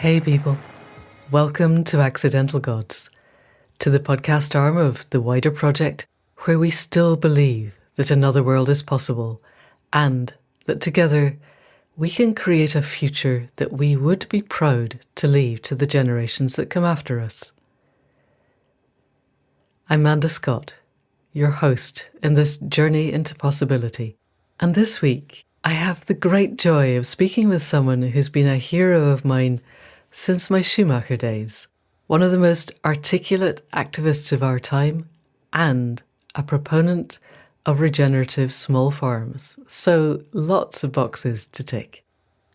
Hey people, welcome to Accidental Gods, to the podcast arm of the wider project where we still believe that another world is possible and that together we can create a future that we would be proud to leave to the generations that come after us. I'm Amanda Scott, your host in this journey into possibility, and this week I have the great joy of speaking with someone who's been a hero of mine since my Schumacher days, one of the most articulate activists of our time and a proponent of regenerative small farms, so lots of boxes to tick.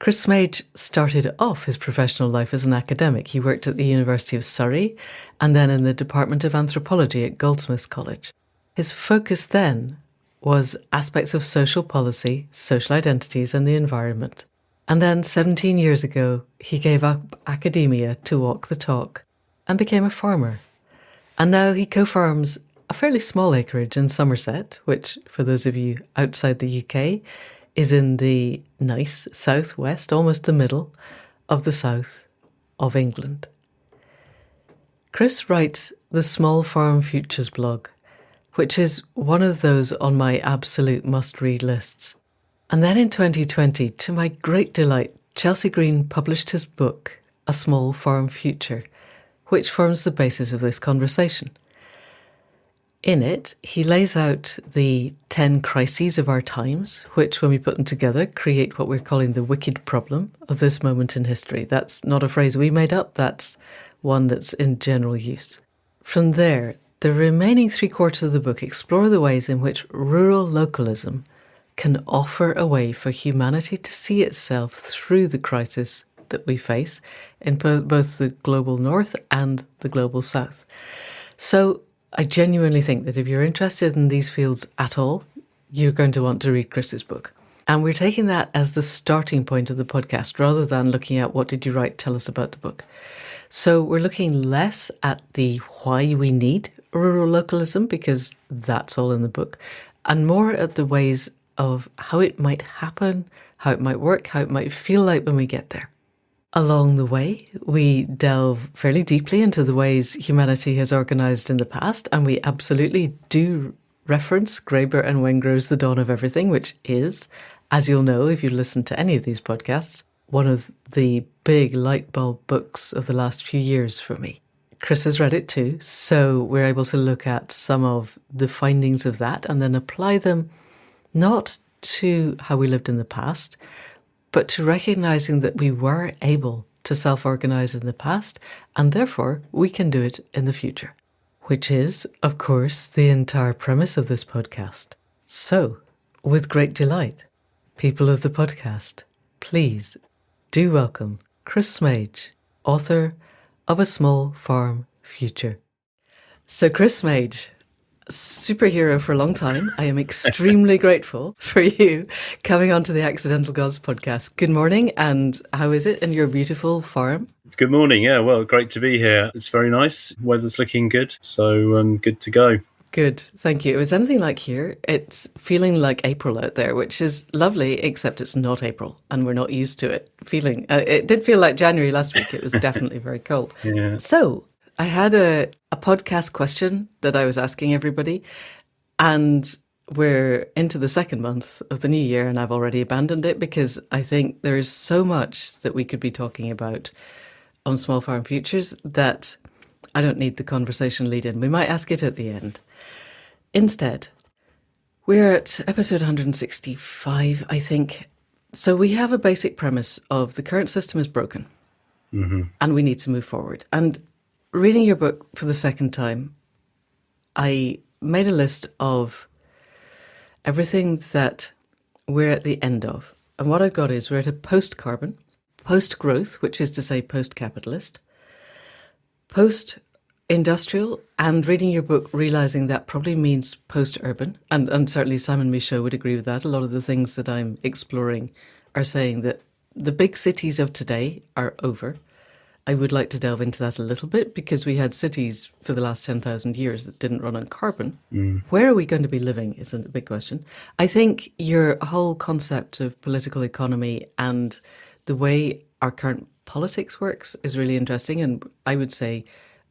Chris Smaje started off his professional life as an academic. He worked at the University of Surry and then in the Department of Anthropology at Goldsmith College. His focus then was aspects of social policy, social identities and the environment. And then 17 years ago, he gave up academia to walk the talk and became a farmer. And now he co-farms a fairly small acreage in Somerset, which, for those of you outside the UK, is in the nice southwest, almost the middle of the south of England. Chris writes the Small Farm Futures blog, which is one of those on my absolute must-read lists. And then in 2020, to my great delight, Chelsea Green published his book, A Small Farm Future, which forms the basis of this conversation. In it, he lays out the 10 crises of our times, which, when we put them together, create what we're calling the wicked problem of this moment in history. That's not a phrase we made up, that's one that's in general use. From there, the remaining 3/4 of the book explore the ways in which rural localism can offer a way for humanity to see itself through the crisis that we face in both the global north and the global south. So I genuinely think that if you're interested in these fields at all, you're going to want to read Chris's book. And we're taking that as the starting point of the podcast rather than looking at what did you write, tell us about the book. So we're looking less at the why we need rural localism, because that's all in the book, and more at the ways of how it might happen, how it might work, how it might feel like when we get there. Along the way, we delve fairly deeply into the ways humanity has organised in the past, and we absolutely do reference Graeber and Wengrow's The Dawn of Everything, which is, as you'll know if you listen to any of these podcasts, one of the big light bulb books of the last few years for me. Chris has read it too, so we're able to look at some of the findings of that and then apply them not to how we lived in the past, but to recognising that we were able to self-organise in the past and therefore we can do it in the future, which is, of course, the entire premise of this podcast. So, with great delight, people of the podcast, please do welcome Chris Smaje, author of A Small Farm Future. So Chris Smaje, superhero for a long time. I am extremely grateful for you coming onto the Accidental Gods podcast. Good morning, and how is it in your beautiful farm? Good morning. Yeah, well, great to be here. It's very nice. Weather's looking good, so good to go. Good, thank you. It was anything like here. It's feeling like April out there, which is lovely, except it's not April, and we're not used to it feeling. It did feel like January last week. It was definitely very cold. Yeah. So I had a podcast question that I was asking everybody, and we're into the second month of the new year, and I've already abandoned it because I think there is so much that we could be talking about on Small Farm Futures that I don't need the conversation lead in. We might ask it at the end. Instead, we're at episode 165, I think. So we have a basic premise of the current system is broken, and we need to move forward. And reading your book for the second time, I made a list of everything that we're at the end of. And what I've got is we're at a post-carbon, post-growth, which is to say post-capitalist, post-industrial, and reading your book, realising that probably means post-urban. And certainly Simon Michaud would agree with that. A lot of the things that I'm exploring are saying that the big cities of today are over. I would like to delve into that a little bit because we had cities for the last 10,000 years that didn't run on carbon. Where are we going to be living is a big question. I think your whole concept of political economy and the way our current politics works is really interesting. And I would say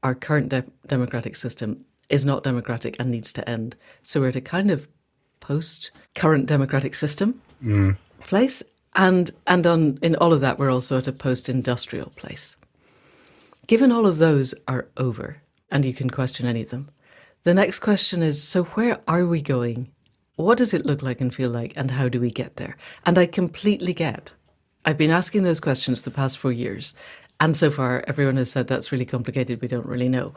our current democratic system is not democratic and needs to end. So we're at a kind of post-current democratic system place. And in all of that, we're also at a post-industrial place. Given all of those are over, and you can question any of them, the next question is, so where are we going? What does it look like and feel like, and how do we get there? And I completely get. I've been asking those questions the past 4 years, and so far everyone has said that's really complicated, we don't really know.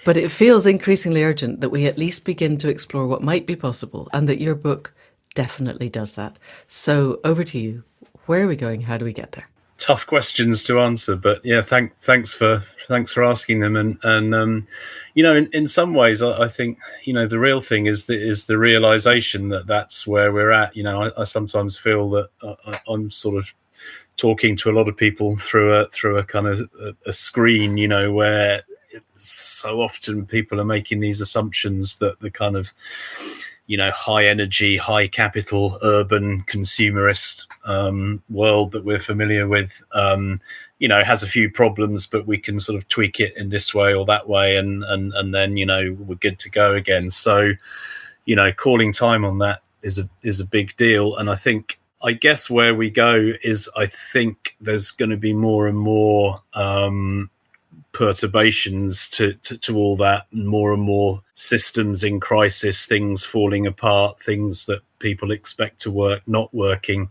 But it feels increasingly urgent that we at least begin to explore what might be possible, and that your book definitely does that. So over to you. Where are we going? How do we get there? Tough questions to answer, but yeah, thanks for asking them. And in some ways, I think the real thing is the realization that that's where we're at. I sometimes feel that I'm sort of talking to a lot of people through a kind of a screen, where so often people are making these assumptions that the kind of high energy, high capital, urban consumerist world that we're familiar with, has a few problems, but we can sort of tweak it in this way or that way, and then we're good to go again. So, calling time on that is a big deal, and I guess where we go is I think there's going to be more and more perturbations to all that, and more systems in crisis, things falling apart, things that people expect to work not working,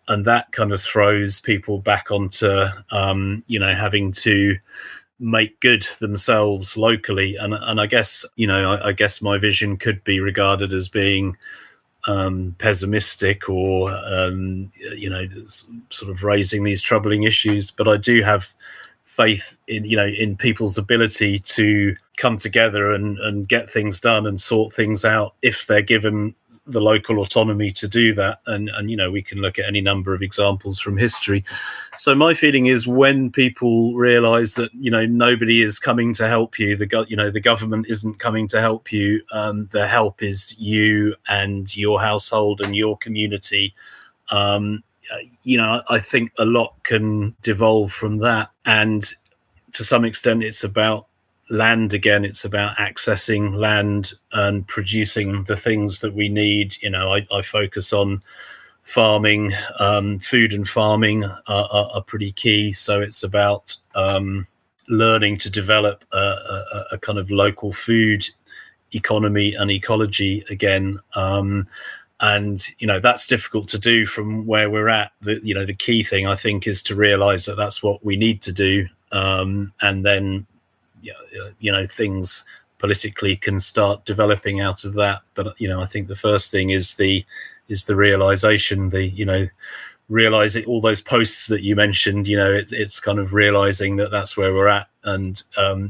and that kind of throws people back onto having to make good themselves locally. And I guess I guess my vision could be regarded as being pessimistic or sort of raising these troubling issues, but I do have faith in people's ability to come together and get things done and sort things out if they're given the local autonomy to do that. And we can look at any number of examples from history. So my feeling is when people realize that nobody is coming to help you, the government isn't coming to help you, the help is you and your household and your community. I think a lot can devolve from that. And to some extent, it's about land again. It's about accessing land and producing the things that we need. I focus on farming, food and farming are pretty key. So it's about learning to develop a kind of local food economy and ecology again. And, that's difficult to do from where we're at. The key thing, I think, is to realize that that's what we need to do. And then, things politically can start developing out of that. But, I think the first thing is the realization, realizing all those posts that you mentioned, it's kind of realizing that that's where we're at. And,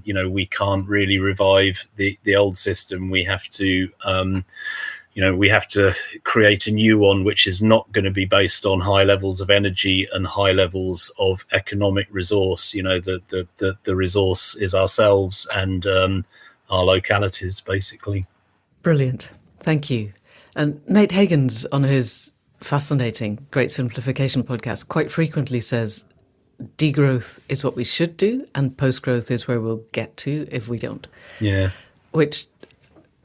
we can't really revive the old system. We have to, we have to create a new one, which is not going to be based on high levels of energy and high levels of economic resource. The resource is ourselves and our localities, basically. Brilliant. Thank you. And Nate Hagens, on his fascinating Great Simplification podcast, quite frequently says degrowth is what we should do and post-growth is where we'll get to if we don't. Yeah.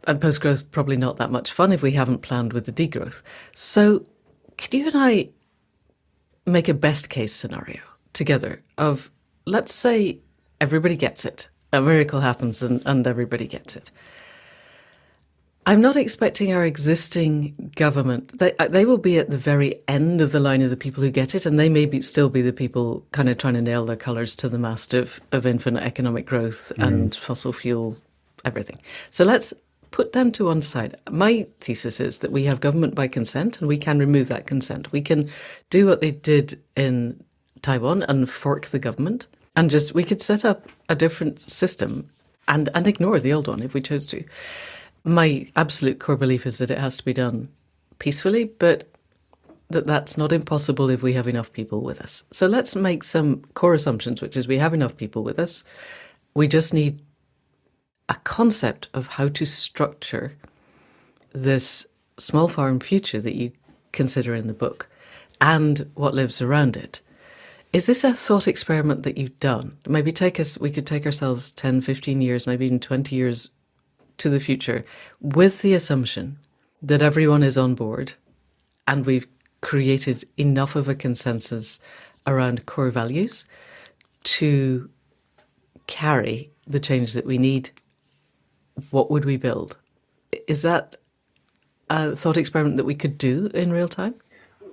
And post-growth, probably not that much fun if we haven't planned with the degrowth. So could you and I make a best case scenario together of, let's say everybody gets it. A miracle happens and everybody gets it. I'm not expecting our existing government. They will be at the very end of the line of the people who get it, and they may still be the people kind of trying to nail their colours to the mast of infinite economic growth and fossil fuel, everything. So let's put them to one side. My thesis is that we have government by consent and we can remove that consent. We can do what they did in Taiwan and fork the government and we could set up a different system and ignore the old one if we chose to. My absolute core belief is that it has to be done peacefully, but that's not impossible if we have enough people with us. So let's make some core assumptions, which is we have enough people with us. We just need a concept of how to structure this small farm future that you consider in the book and what lives around it Is this a thought experiment that you've done? Maybe we could take ourselves 10, 15 years, maybe even 20 years to the future with the assumption that everyone is on board and we've created enough of a consensus around core values to carry the change that we need. What would we build? Is that a thought experiment that we could do in real time?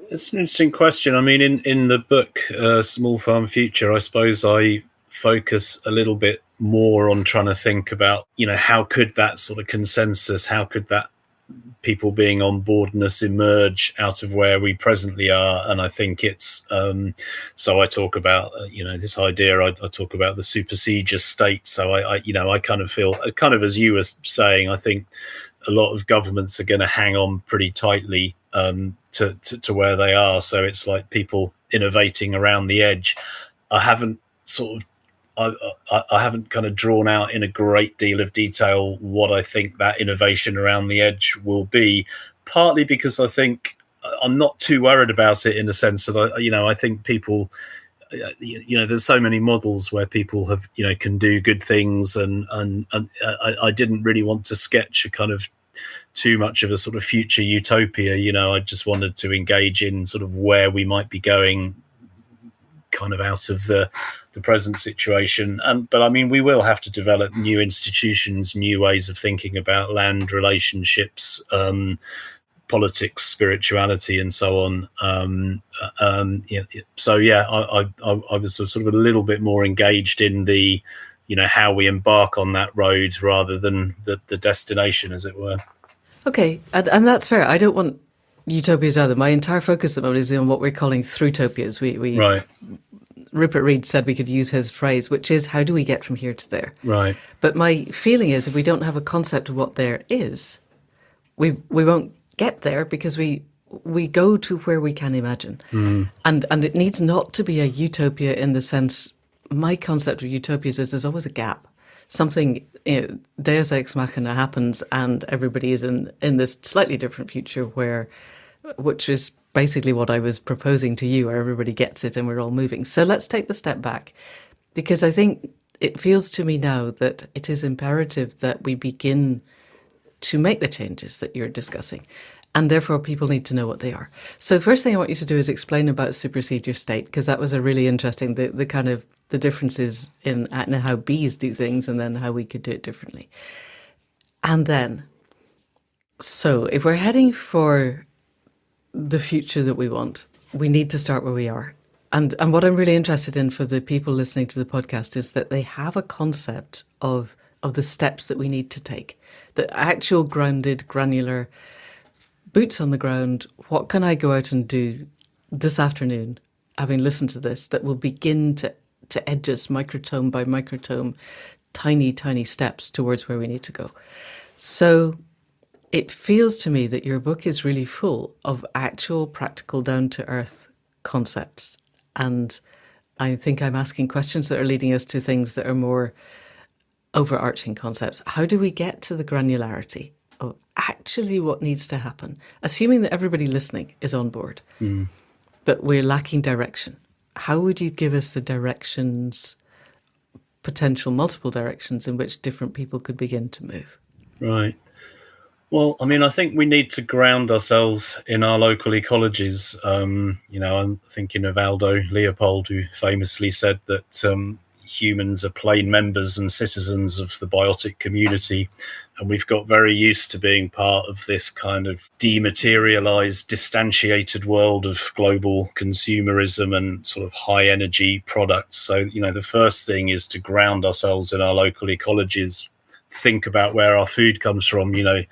It's an interesting question. I mean, in the book, Small Farm Future, I suppose I focus a little bit more on trying to think about, how could that sort of consensus, how could that people being on boardness emerge out of where we presently are. And I think it's, so I talk about, this idea, I talk about the supersedious state. So I kind of feel, kind of as you were saying, I think a lot of governments are going to hang on pretty tightly to where they are. So it's like people innovating around the edge. I haven't kind of drawn out in a great deal of detail what I think that innovation around the edge will be, partly because I think I'm not too worried about it in the sense that I think people, there's so many models where people have, can do good things, and I didn't really want to sketch a kind of too much of a sort of future utopia. I just wanted to engage in sort of where we might be going kind of out of the present situation. But I mean, we will have to develop new institutions, new ways of thinking about land relationships, politics, spirituality, and so on. So yeah, I was sort of a little bit more engaged in the, how we embark on that road rather than the destination, as it were. Okay, and that's fair. I don't want utopias either. My entire focus at the moment is on what we're calling throughtopias. We right. Rupert Reed said we could use his phrase, which is, how do we get from here to there? Right. But my feeling is, if we don't have a concept of what there is, we won't get there, because we go to where we can imagine. And it needs not to be a utopia in the sense, my concept of utopias is there's always a gap. Something, Deus ex machina happens and everybody is in this slightly different future which is basically what I was proposing to you, where everybody gets it and we're all moving. So let's take the step back, because I think it feels to me now that it is imperative that we begin to make the changes that you're discussing. And therefore, people need to know what they are. So first thing I want you to do is explain about supersedious state, because that was a really interesting, the kind of the differences in how bees do things and then how we could do it differently. And then, so if we're heading for the future that we want, we need to start where we are. And what I'm really interested in for the people listening to the podcast is that they have a concept of the steps that we need to take, the actual grounded, granular, boots on the ground. What can I go out and do this afternoon, having listened to this, that will begin to edge us microtome by microtome, tiny, tiny steps towards where we need to go. So it feels to me that your book is really full of actual practical down-to-earth concepts. And I think I'm asking questions that are leading us to things that are more overarching concepts. How do we get to the granularity of actually what needs to happen, assuming that everybody listening is on board, but we're lacking direction? How would you give us the directions, potential multiple directions in which different people could begin to move? Right. Well, I mean, I think we need to ground ourselves in our local ecologies. I'm thinking of Aldo Leopold, who famously said that humans are plain members and citizens of the biotic community. And we've got very used to being part of this kind of dematerialized, distantiated world of global consumerism and sort of high energy products. So, the first thing is to ground ourselves in our local ecologies, think about where our food comes from. I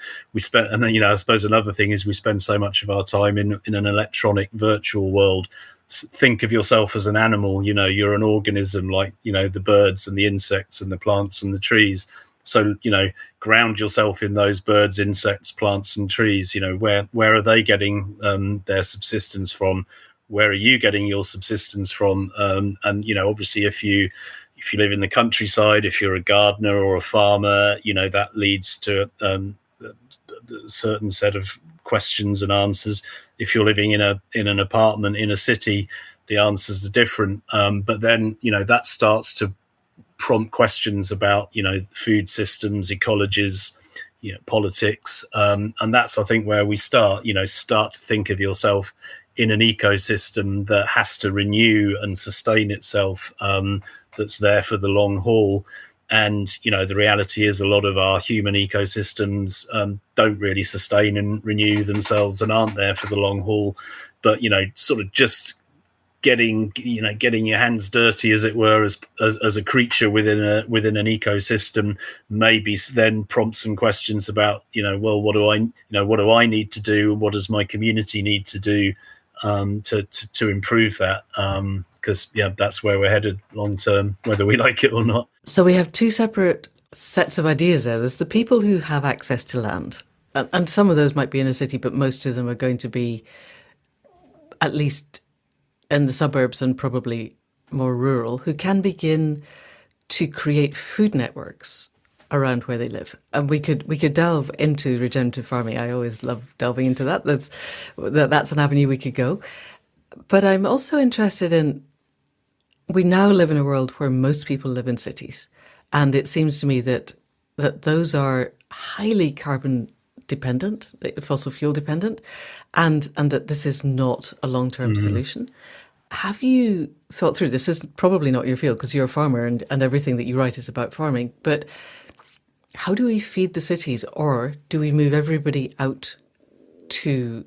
suppose another thing is we spend so much of our time in an electronic virtual world. Think of yourself as an animal. You're an organism, like, the birds and the insects and the plants and the trees. So, ground yourself in those birds, insects, plants and trees. Where are they getting their subsistence from? Where are you getting your subsistence from? And, obviously, if you live in the countryside, if you're a gardener or a farmer, that leads to a certain set of questions and answers. If you're living in an apartment in a city, the answers are different. But then, that starts to prompt questions about, food systems, ecologies, politics. And that's, I think, where we start to think of yourself in an ecosystem that has to renew and sustain itself, that's there for the long haul. And, the reality is a lot of our human ecosystems don't really sustain and renew themselves and aren't there for the long haul. But, sort of just getting your hands dirty, as it were, as a creature within an ecosystem, maybe then prompts some questions about, well, what do I need to do? What does my community need to do to improve that? Because that's where we're headed long term, whether we like it or not. So we have two separate sets of ideas there. There's the people who have access to land, and some of those might be in a city, but most of them are going to be at least in the suburbs and probably more rural, who can begin to create food networks around where they live. And we could delve into regenerative farming. I always love delving into that. That's an avenue we could go. But I'm also interested in, we now live in a world where most people live in cities. And it seems to me that those are highly carbon dependent, fossil fuel dependent, and that this is not a long-term solution. Have you thought through, this is probably not your field because you're a farmer and everything that you write is about farming, but how do we feed the cities, or do we move everybody out to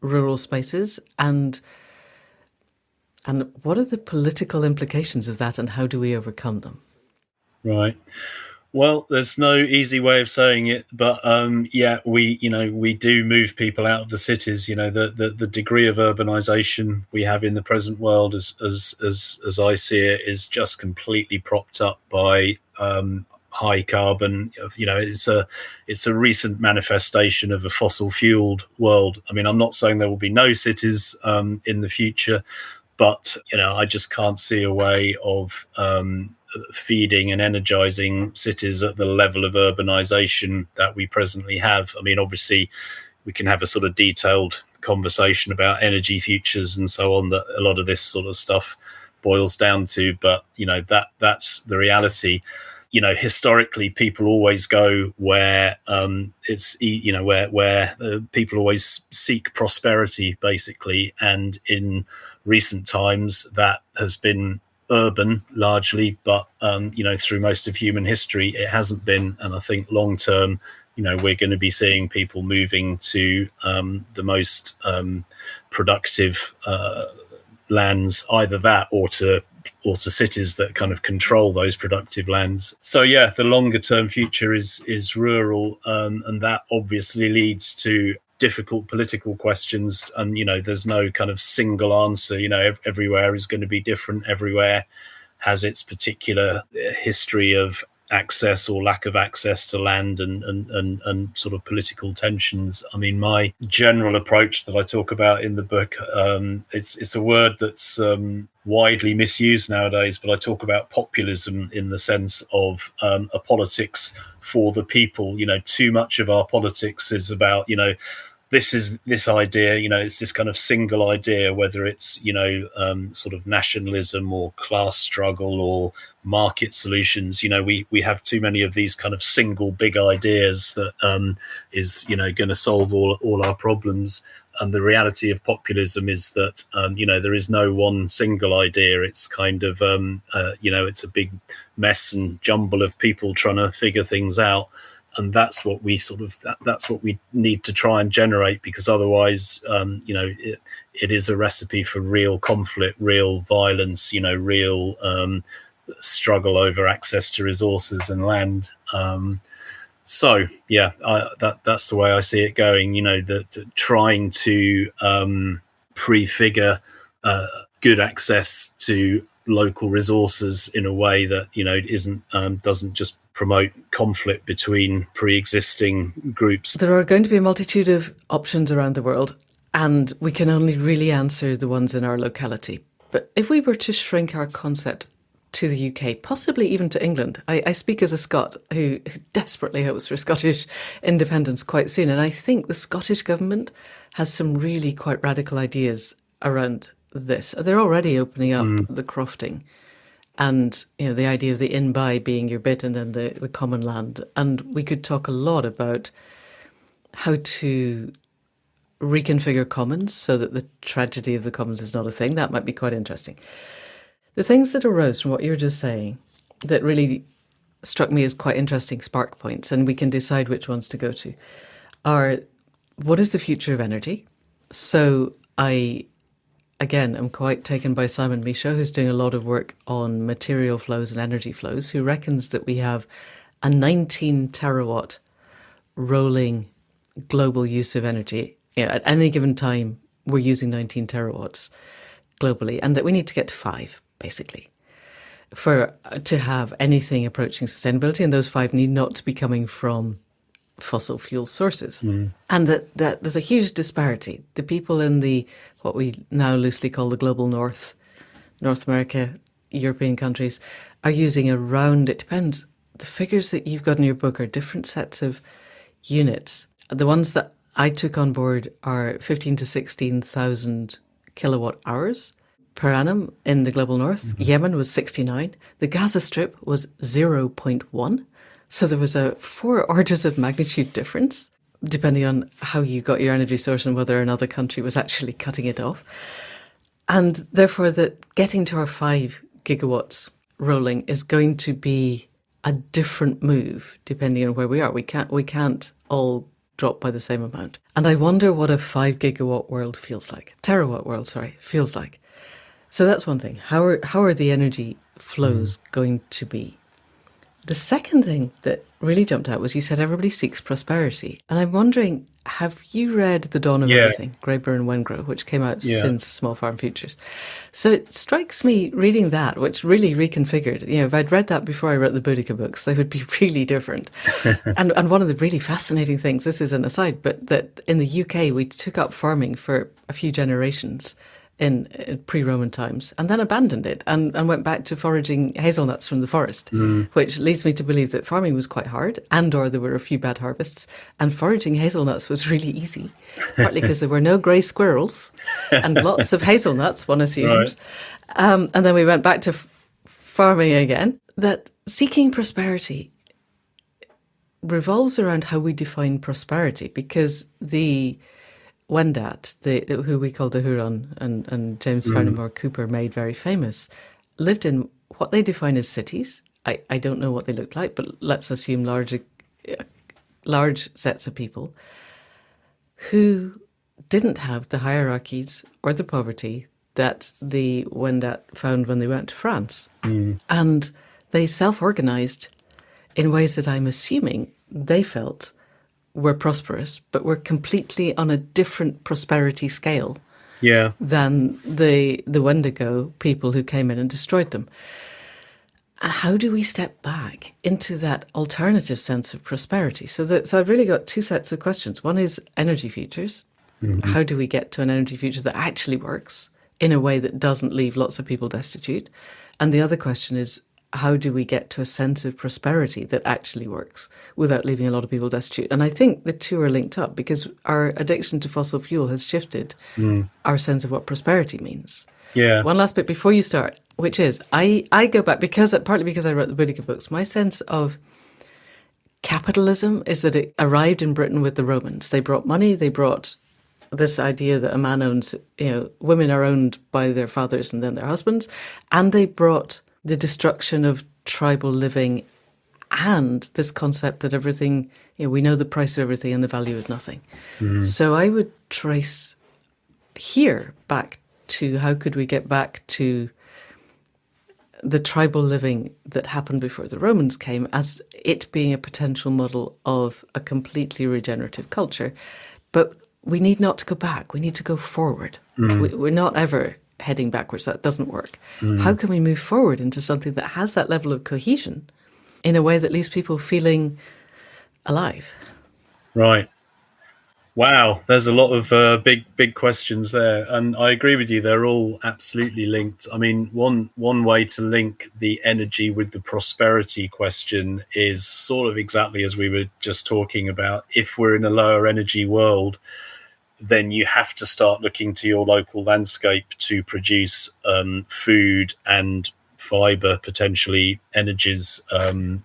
rural spaces? And what are the political implications of that, and how do we overcome them? Right. Well, there's no easy way of saying it, but we do move people out of the cities. The degree of urbanization we have in the present world, as I see it, is just completely propped up by high carbon. It's a recent manifestation of a fossil fueled world. I mean, I'm not saying there will be no cities in the future, but I just can't see a way of feeding and energizing cities at the level of urbanization that we presently have. I mean, obviously, we can have a sort of detailed conversation about energy futures and so on, that a lot of this sort of stuff boils down to. But that's the reality. Historically, people always go where where people always seek prosperity, basically. And in recent times, that has been urban largely, but through most of human history it hasn't been. And I think long term, we're going to be seeing people moving to the most productive lands, either that or to cities that kind of control those productive lands. So the longer term future is rural, and that obviously leads to difficult political questions. And there's no kind of single answer. Everywhere is going to be different. Everywhere has its particular history of access or lack of access to land and sort of political tensions. I mean, my general approach that I talk about in the book, it's a word that's widely misused nowadays, but I talk about populism in the sense of a politics for the people. Too much of our politics is about, this idea, it's this kind of single idea, whether it's, sort of nationalism or class struggle or market solutions. We have too many of these kind of single big ideas that is, going to solve all our problems. And the reality of populism is that, there is no one single idea. It's kind of, it's a big mess and jumble of people trying to figure things out. And that's what we that's what we need to try and generate, because otherwise, it is a recipe for real conflict, real violence, real struggle over access to resources and land. That's the way I see it going. Trying to prefigure good access to local resources in a way that doesn't just promote conflict between pre-existing groups. There are going to be a multitude of options around the world, and we can only really answer the ones in our locality. But if we were to shrink our concept to the UK, possibly even to England, I speak as a Scot who desperately hopes for Scottish independence quite soon, and I think the Scottish government has some really quite radical ideas around this. They're already opening up the crofting and, the idea of the in-by being your bit and then the common land. And we could talk a lot about how to reconfigure commons so that the tragedy of the commons is not a thing. That might be quite interesting. The things that arose from what you were just saying that really struck me as quite interesting spark points, and we can decide which ones to go to, are what is the future of energy? So I, again, am quite taken by Simon Michaud, who's doing a lot of work on material flows and energy flows, who reckons that we have a 19 terawatt rolling global use of energy. At any given time, we're using 19 terawatts globally, and that we need to get to 5, basically, to have anything approaching sustainability, and those 5 need not to be coming from fossil fuel sources. And that there's a huge disparity. The people in what we now loosely call the global north, North America, European countries, are using around, it depends, the figures that you've got in your book are different sets of units. The ones that I took on board are 15 to 16,000 kilowatt hours per annum in the global north. Yemen was 69. The Gaza Strip was 0.1. So there was a 4 orders of magnitude difference, depending on how you got your energy source and whether another country was actually cutting it off. And therefore, that getting to our 5 gigawatts rolling is going to be a different move depending on where we are. We can't all drop by the same amount. And I wonder what a 5 gigawatt world feels like. Terawatt world, feels like. So that's one thing. How are the energy flows going to be? The second thing that really jumped out was you said everybody seeks prosperity. And I'm wondering, have you read The Dawn of Everything, Graeber and Wengrow, which came out since Small Farm Futures? So it strikes me reading that, which really reconfigured. If I'd read that before I wrote the Boudica books, they would be really different. and one of the really fascinating things, this is an aside, but that in the UK, we took up farming for a few generations in pre-Roman times, and then abandoned it and went back to foraging hazelnuts from the forest, which leads me to believe that farming was quite hard, or there were a few bad harvests, and foraging hazelnuts was really easy, partly because there were no grey squirrels and lots of hazelnuts, one assumes. Right. And then we went back to farming again. That seeking prosperity revolves around how we define prosperity, because the Wendat, who we call the Huron and James Fenimore Cooper made very famous, lived in what they define as cities. I don't know what they looked like, but let's assume large sets of people who didn't have the hierarchies or the poverty that the Wendat found when they went to France. And they self-organized in ways that I'm assuming they felt were prosperous, but were completely on a different prosperity scale than the Wendigo people who came in and destroyed them. How do we step back into that alternative sense of prosperity? So I've really got 2 sets of questions. One is energy futures. How do we get to an energy future that actually works in a way that doesn't leave lots of people destitute? And the other question is, how do we get to a sense of prosperity that actually works without leaving a lot of people destitute? And I think the 2 are linked up, because our addiction to fossil fuel has shifted our sense of what prosperity means. Yeah. One last bit before you start, which is I go back, partly because I wrote the Boudica books, my sense of capitalism is that it arrived in Britain with the Romans. They brought money, they brought this idea that a man owns, women are owned by their fathers and then their husbands, and they brought the destruction of tribal living and this concept that everything, we know the price of everything and the value of nothing. So I would trace here back to how could we get back to the tribal living that happened before the Romans came, as it being a potential model of a completely regenerative culture. But we need not to go back. We need to go forward. We're not ever heading backwards. That doesn't work. How can we move forward into something that has that level of cohesion in a way that leaves people feeling alive? Right. Wow, there's a lot of big questions there, and I agree with you. They're all absolutely linked. I mean, one way to link the energy with the prosperity question is sort of exactly as we were just talking about. If we're in a lower energy world, then you have to start looking to your local landscape to produce food and fiber, potentially energies, and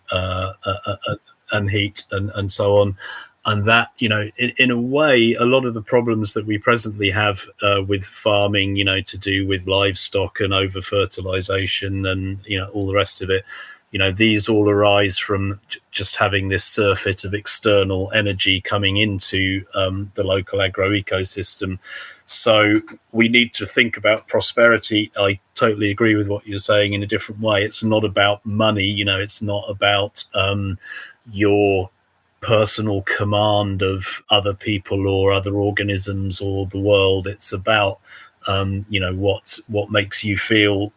heat, and so on. And that, in a way, a lot of the problems that we presently have with farming, to do with livestock and over fertilization and, all the rest of it, these all arise from just having this surfeit of external energy coming into the local agro-ecosystem. So we need to think about prosperity. I totally agree with what you're saying in a different way. It's not about money, it's not about your personal command of other people or other organisms or the world. It's about what makes you feel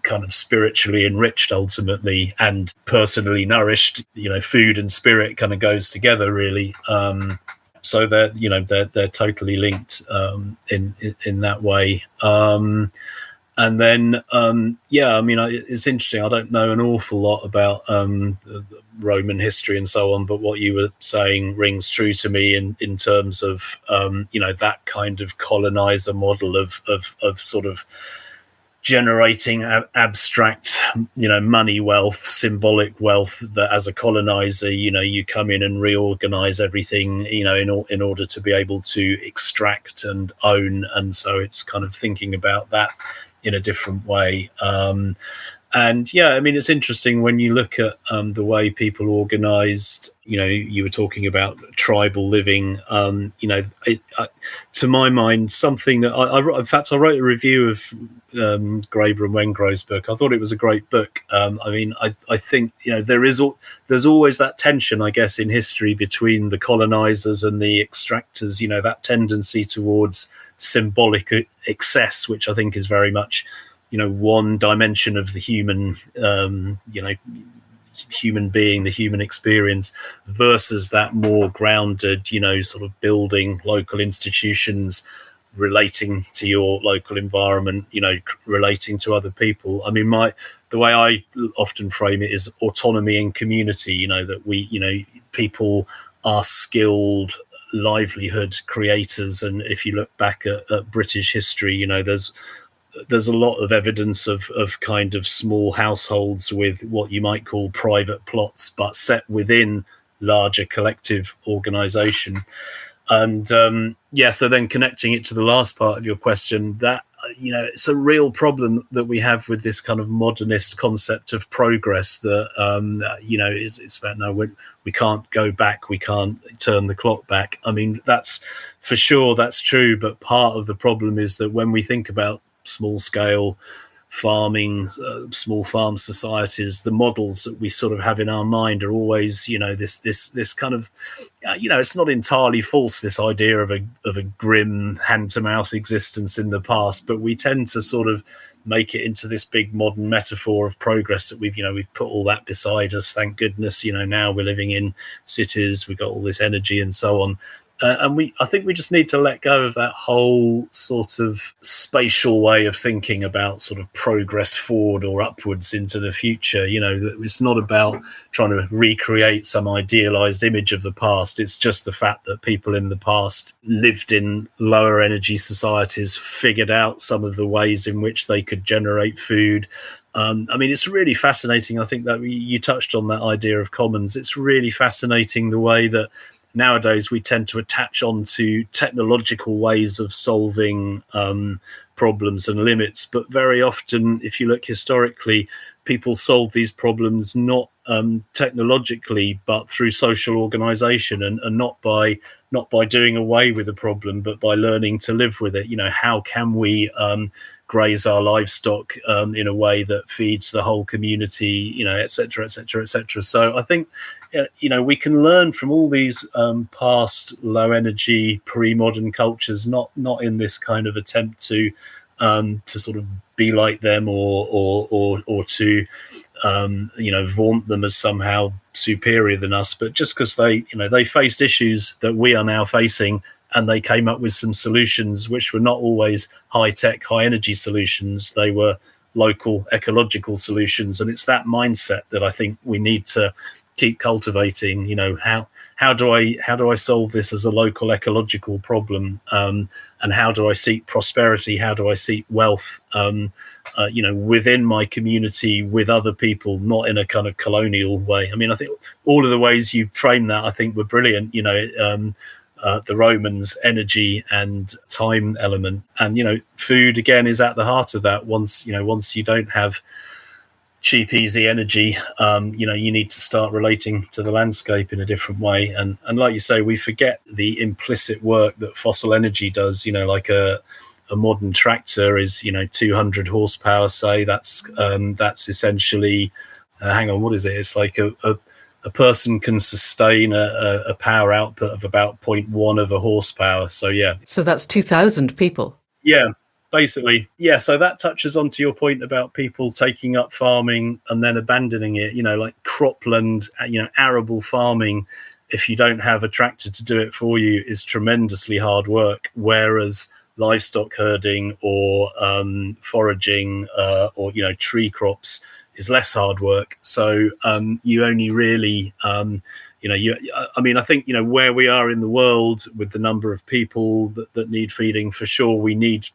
kind of spiritually enriched ultimately, and personally nourished. Food and spirit kind of goes together, really. So they're totally linked in that way. And then, it's interesting. I don't know an awful lot about Roman history and so on, but what you were saying rings true to me in terms of, that kind of colonizer model of sort of generating abstract, money wealth, symbolic wealth, that as a colonizer, you come in and reorganize everything, in order to be able to extract and own. And so it's kind of thinking about that in a different way. It's interesting when you look at the way people organized. You were talking about tribal living. To my mind, something that I wrote a review of Graeber and Wengrow's book. I thought it was a great book. I think there's always that tension, I guess, in history between the colonizers and the extractors. That tendency towards symbolic excess, which I think is very much one dimension of the human human being, the human experience, versus that more grounded, sort of building local institutions, relating to your local environment, relating to other people. The way I often frame it is autonomy and community, that we, people are skilled livelihood creators. And if you look back at British history, there's a lot of evidence of kind of small households with what you might call private plots, but set within larger collective organization. And so then connecting it to the last part of your question, that it's a real problem that we have with this kind of modernist concept of progress, that it's about, no, we can't go back, we can't turn the clock back. That's for sure, that's true, but part of the problem is that when we think about small scale farming, small farm societies, the models that we sort of have in our mind are always, this kind of, it's not entirely false, this idea of a grim hand to mouth existence in the past, but we tend to sort of make it into this big modern metaphor of progress that we've put all that beside us. Thank goodness, now we're living in cities, we've got all this energy and so on. I think we just need to let go of that whole sort of spatial way of thinking about sort of progress forward or upwards into the future. It's not about trying to recreate some idealized image of the past. It's just the fact that people in the past lived in lower energy societies, figured out some of the ways in which they could generate food. It's really fascinating. I think that you touched on that idea of commons. It's really fascinating the way that nowadays we tend to attach on to technological ways of solving problems and limits, but very often, if you look historically, people solve these problems not technologically, but through social organization, and not by doing away with the problem, but by learning to live with it. How can we graze our livestock in a way that feeds the whole community, et cetera, et cetera, et cetera. So I think we can learn from all these past low energy pre-modern cultures, not in this kind of attempt to sort of be like them or to vaunt them as somehow superior than us, but just because they faced issues that we are now facing, and they came up with some solutions which were not always high tech, high energy solutions. They were local ecological solutions. And it's that mindset that I think we need to keep cultivating. You know, how do I solve this as a local ecological problem, and how do I seek prosperity? How do I seek wealth? Within my community, with other people, not in a kind of colonial way. I mean, I think all of the ways you frame that, I think, were brilliant. You know, the Romans' energy and time element, and food again is at the heart of that. Once you don't have cheap, easy energy, you need to start relating to the landscape in a different way. And like you say, we forget the implicit work that fossil energy does. Like a modern tractor is 200 horsepower. Say that's essentially hang on, what is it? It's like a person can sustain a power output of about 0.1 of a horsepower. So yeah. So that's 2,000 people. Yeah. Basically, yeah. So that touches on to your point about people taking up farming and then abandoning it. Like cropland, arable farming, if you don't have a tractor to do it for you, is tremendously hard work. Whereas livestock herding or foraging or tree crops is less hard work. So you only really I think where we are in the world with the number of people that need feeding, for sure we need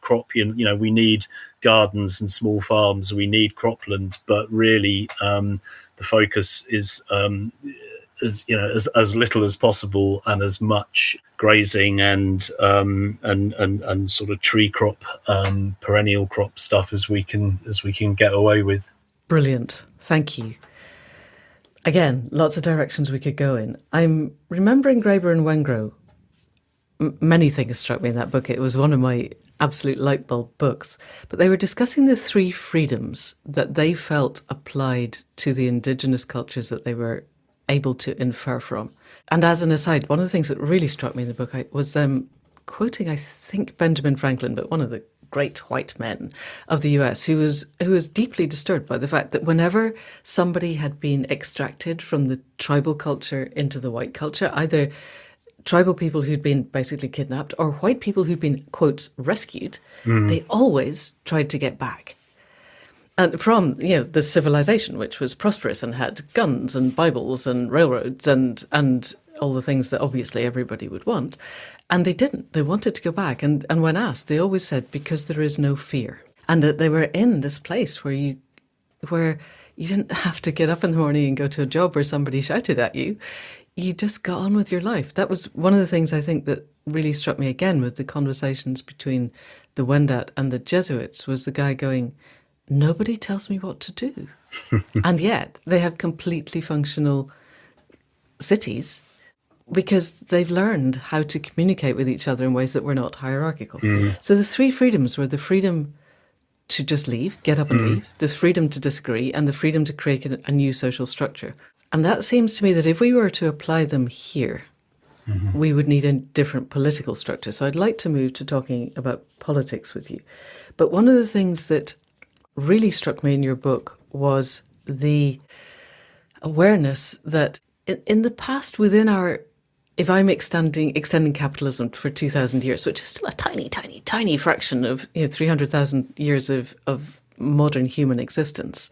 we need gardens and small farms, we need cropland, but really the focus is as little as possible and as much grazing and sort of tree crop, perennial crop stuff as we can get away with. Brilliant. Thank you. Again, lots of directions we could go in. I'm remembering Graeber and Wengrow. Many things struck me in that book. It was one of my absolute light bulb books. But they were discussing the 3 freedoms that they felt applied to the indigenous cultures that they were able to infer from. And as an aside, one of the things that really struck me in the book was them quoting, I think, Benjamin Franklin, but one of the great white men of the US, who was deeply disturbed by the fact that whenever somebody had been extracted from the tribal culture into the white culture, either tribal people who'd been basically kidnapped or white people who'd been, quotes, rescued, they always tried to get back. And from, the civilization, which was prosperous and had guns and Bibles and railroads and all the things that obviously everybody would want. And they didn't. They wanted to go back. And when asked, they always said, because there is no fear. And that they were in this place where you didn't have to get up in the morning and go to a job where somebody shouted at you. You just got on with your life. That was one of the things I think that really struck me again with the conversations between the Wendat and the Jesuits, was the guy going, nobody tells me what to do. And yet they have completely functional cities because they've learned how to communicate with each other in ways that were not hierarchical. So the 3 freedoms were the freedom to just leave, get up and leave, the freedom to disagree, and the freedom to create a new social structure. And that seems to me that if we were to apply them here, we would need a different political structure. So I'd like to move to talking about politics with you. But one of the things that really struck me in your book was the awareness that in the past, within our, if I'm extending capitalism for 2,000 years, which is still a tiny, tiny, tiny fraction of 300,000 years of modern human existence,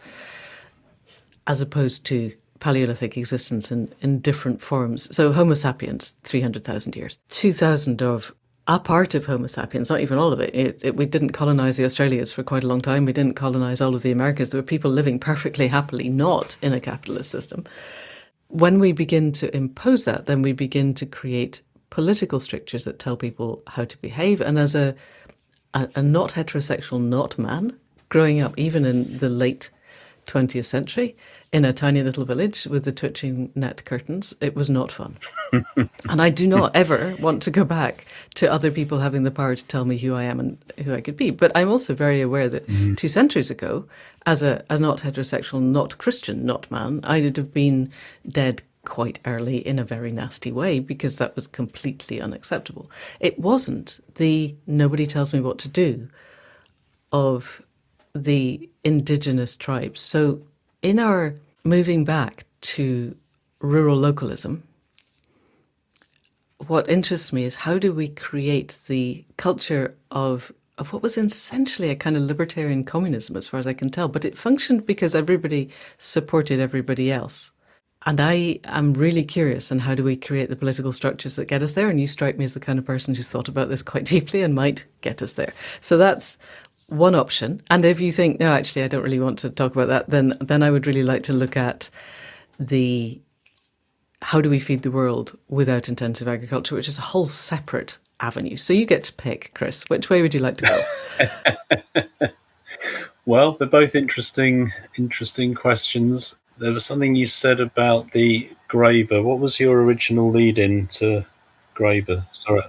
as opposed to Paleolithic existence in different forms. So Homo sapiens, 300,000 years. 2,000 of a part of Homo sapiens, not even all of it. We didn't colonize the Australias for quite a long time. We didn't colonize all of the Americas. There were people living perfectly happily, not in a capitalist system. When we begin to impose that, then we begin to create political strictures that tell people how to behave. And as a not heterosexual, not man, growing up even in the late 20th century in a tiny little village with the twitching net curtains, it was not fun. And I do not ever want to go back to other people having the power to tell me who I am and who I could be. But I'm also very aware that 2 centuries ago, as a not heterosexual, not Christian, not man, I'd have been dead quite early in a very nasty way because that was completely unacceptable. It wasn't the nobody tells me what to do of the indigenous tribes. So in our moving back to rural localism, what interests me is how do we create the culture of of what was essentially a kind of libertarian communism, as far as I can tell. But it functioned because everybody supported everybody else. And I am really curious on how do we create the political structures that get us there. And you strike me as the kind of person who's thought about this quite deeply and might get us there. So that's one option. And if you think, no, actually, I don't really want to talk about that, then I would really like to look at the how do we feed the world without intensive agriculture, which is a whole separate avenue. So you get to pick, Chris. Which way would you like to go? Well, they're both interesting questions. There was something you said about the Graeber. What was your original lead-in to Graeber? Sorry,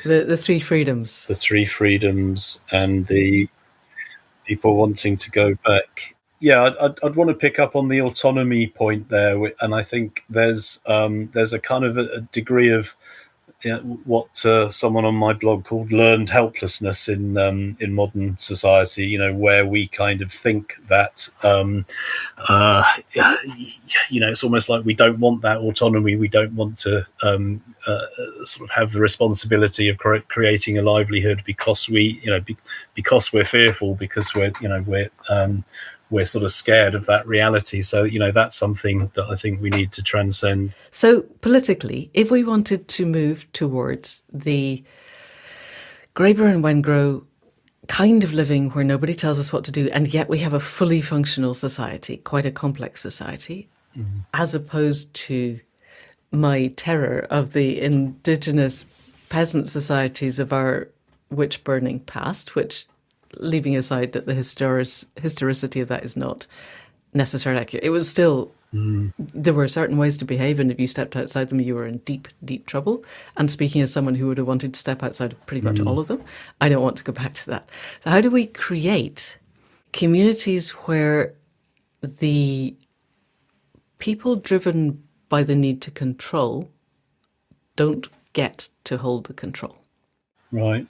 the three freedoms. The three freedoms and the people wanting to go back. Yeah, I'd want to pick up on the autonomy point there, and I think there's a kind of a degree of what someone on my blog called learned helplessness in modern society. You know, where we kind of think that it's almost like we don't want that autonomy. We don't want to sort of have the responsibility of creating a livelihood because because we're fearful, because we're sort of scared of that reality. So, that's something that I think we need to transcend. So politically, if we wanted to move towards the Graeber and Wengrow kind of living where nobody tells us what to do, and yet we have a fully functional society, quite a complex society, as opposed to my terror of the indigenous peasant societies of our witch-burning past, which, leaving aside that the historicity of that is not necessarily accurate, it was still, there were certain ways to behave, and if you stepped outside them, you were in deep, deep trouble. And speaking as someone who would have wanted to step outside of pretty much all of them, I don't want to go back to that. So how do we create communities where the people driven by the need to control don't get to hold the control? Right.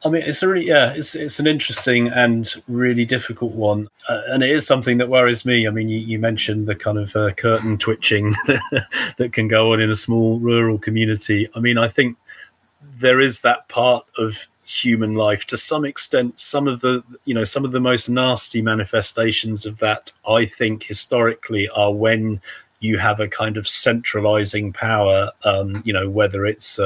I mean, it's it's an interesting and really difficult one, and it is something that worries me. I mean, you mentioned the kind of curtain twitching that can go on in a small rural community. I mean, I think there is that part of human life to some extent. Some of the most nasty manifestations of that, I think, historically, are when you have a kind of centralizing power. Whether it's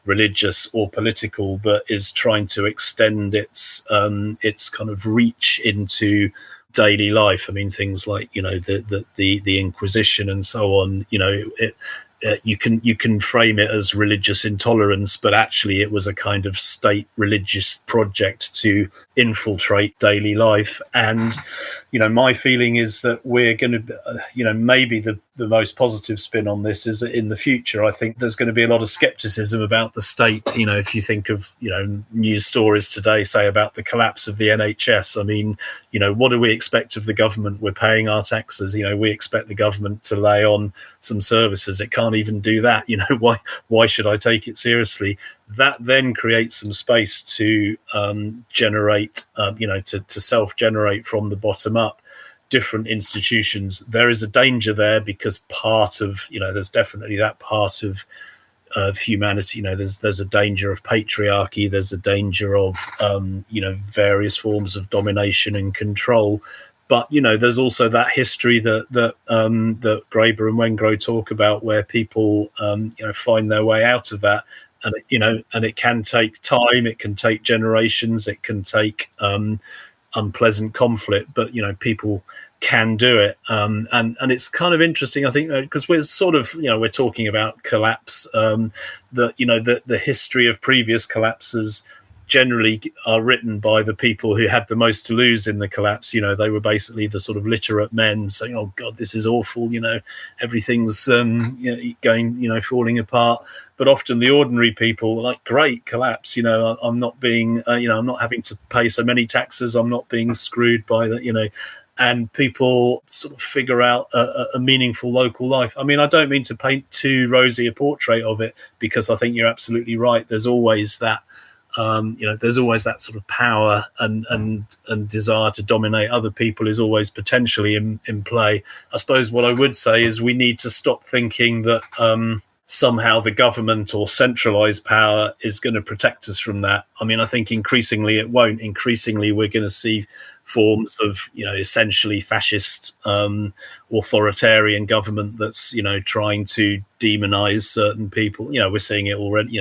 religious or political, that is trying to extend its kind of reach into daily life. I mean, things like the Inquisition and so on. You can frame it as religious intolerance, but actually it was a kind of state religious project to infiltrate daily life. And my feeling is that we're going to, maybe the most positive spin on this is that in the future, I think there's going to be a lot of skepticism about the state. If you think of, news stories today, say about the collapse of the NHS, I mean, what do we expect of the government? We're paying our taxes. We expect the government to lay on some services. It can't even do that. Why should I take it seriously? That then creates some space to generate, to self-generate from the bottom up different institutions. There is a danger there because part of, there's definitely that part of humanity. There's a danger of patriarchy. There's a danger of, various forms of domination and control. But there's also that history that Graeber and Wengrow talk about, where people find their way out of that, and it can take time, it can take generations, it can take unpleasant conflict, but people can do it, and it's kind of interesting, I think, because we're sort of we're talking about collapse, the history of previous collapses generally are written by the people who had the most to lose in the collapse. They were basically the sort of literate men saying, oh God, this is awful, everything's going, falling apart. But often the ordinary people were like, great collapse, I'm not being I'm not having to pay so many taxes, I'm not being screwed by the and people sort of figure out a meaningful local life. I mean, I don't mean to paint too rosy a portrait of it, because I think you're absolutely right. There's always that there's always that sort of power and desire to dominate other people is always potentially in play. I suppose what I would say is we need to stop thinking that somehow the government or centralized power is going to protect us from that. I mean, I think increasingly it won't. Increasingly, we're going to see forms of, essentially fascist, authoritarian government that's, trying to demonize certain people. We're seeing it already.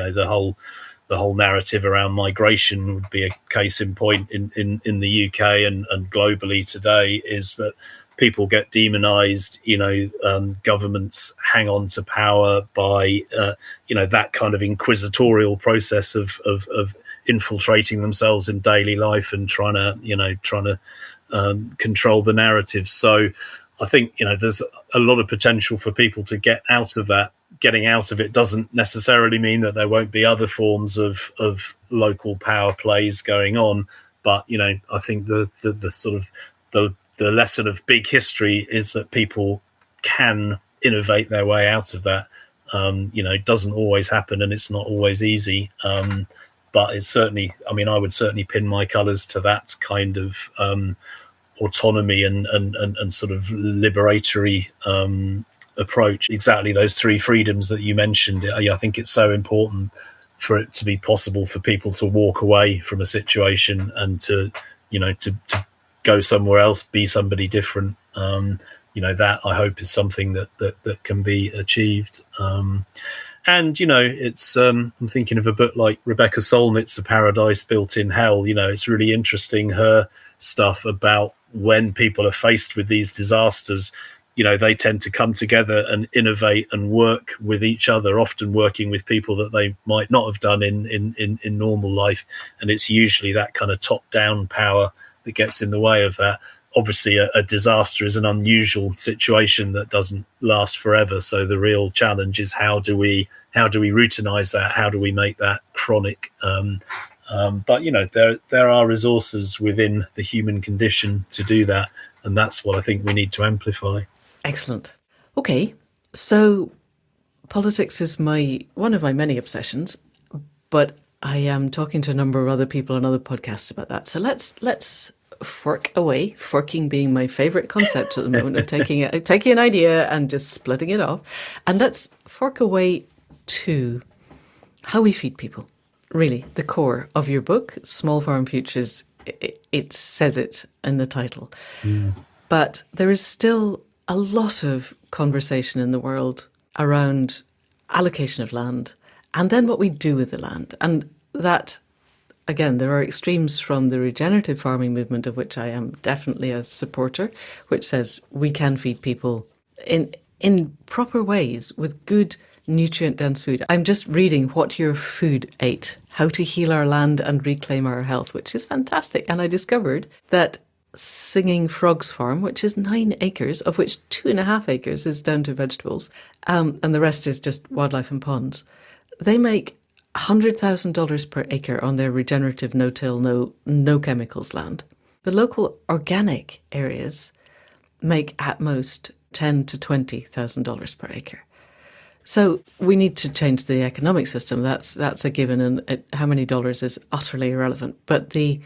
The whole narrative around migration would be a case in point in the UK and globally today, is that people get demonized, governments hang on to power by, that kind of inquisitorial process of infiltrating themselves in daily life and trying to control the narrative. So I think, there's a lot of potential for people to get out of that. Getting out of it doesn't necessarily mean that there won't be other forms of local power plays going on. But, I think the sort of the lesson of big history is that people can innovate their way out of that. It doesn't always happen and it's not always easy. But it's certainly, I would certainly pin my colours to that kind of autonomy and sort of liberatory approach. Exactly those three freedoms that you mentioned. I think it's so important for it to be possible for people to walk away from a situation and to go somewhere else, be somebody different. That I hope is something that can be achieved. And, it's, I'm thinking of a book like Rebecca Solnit's A Paradise Built in Hell. It's really interesting, her stuff about when people are faced with these disasters, they tend to come together and innovate and work with each other, often working with people that they might not have done in normal life. And it's usually that kind of top-down power that gets in the way of that. Obviously, a disaster is an unusual situation that doesn't last forever. So the real challenge is how do we routinize that? How do we make that chronic? But there are resources within the human condition to do that, and that's what I think we need to amplify. Excellent. Okay, so politics is one of my many obsessions, but I am talking to a number of other people on other podcasts about that. So let's fork away, forking being my favorite concept at the moment, of taking an idea and just splitting it off. And let's fork away to how we feed people. Really, the core of your book, Small Farm Futures, it says it in the title. But there is still a lot of conversation in the world around allocation of land and then what we do with the land. And that, again, there are extremes from the regenerative farming movement, of which I am definitely a supporter, which says we can feed people in proper ways with good nutrient-dense food. I'm just reading What Your Food Ate, How to Heal Our Land and Reclaim Our Health, which is fantastic. And I discovered that Singing Frogs Farm, which is 9 acres, of which 2.5 acres is down to vegetables, and the rest is just wildlife and ponds, they make $100,000 per acre on their regenerative no-till, no chemicals land. The local organic areas make at most $10,000 to $20,000 per acre. So we need to change the economic system. That's a given, and how many dollars is utterly irrelevant. But the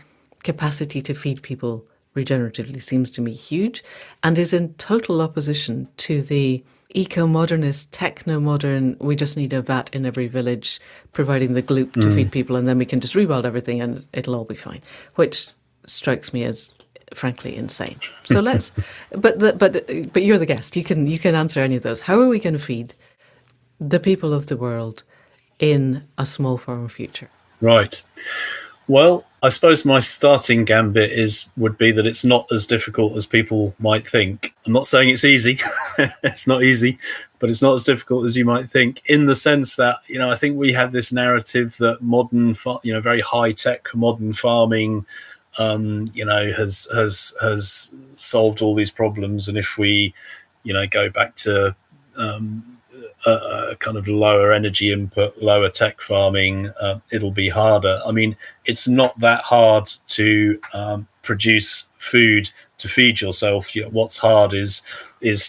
capacity to feed people regeneratively seems to me huge, and is in total opposition to the eco-modernist, techno-modern, we just need a vat in every village providing the gloop to feed people, and then we can just rewild everything and it'll all be fine, which strikes me as frankly insane. So let's but you're the guest, you can answer any of those. How are we going to feed the people of the world in a small farm future? Right. Well, I suppose my starting gambit would be that it's not as difficult as people might think. I'm not saying it's easy. It's not easy, but it's not as difficult as you might think, in the sense that, I think we have this narrative that modern, very high tech modern farming, has solved all these problems. And if we, go back to, kind of lower energy input, lower tech farming, it'll be harder. I mean, it's not that hard to produce food to feed yourself. What's hard is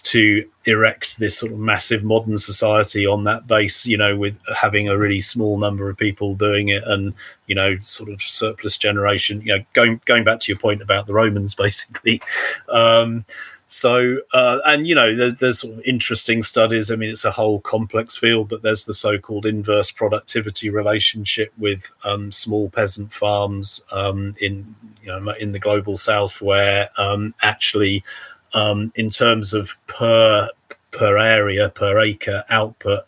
to erect this sort of massive modern society on that base, with having a really small number of people doing it, and sort of surplus generation. Going back to your point about the Romans, basically. So, and there's sort of interesting studies. I mean, it's a whole complex field, but there's the so-called inverse productivity relationship with small peasant farms in the global south, where actually, in terms of per area, per acre output,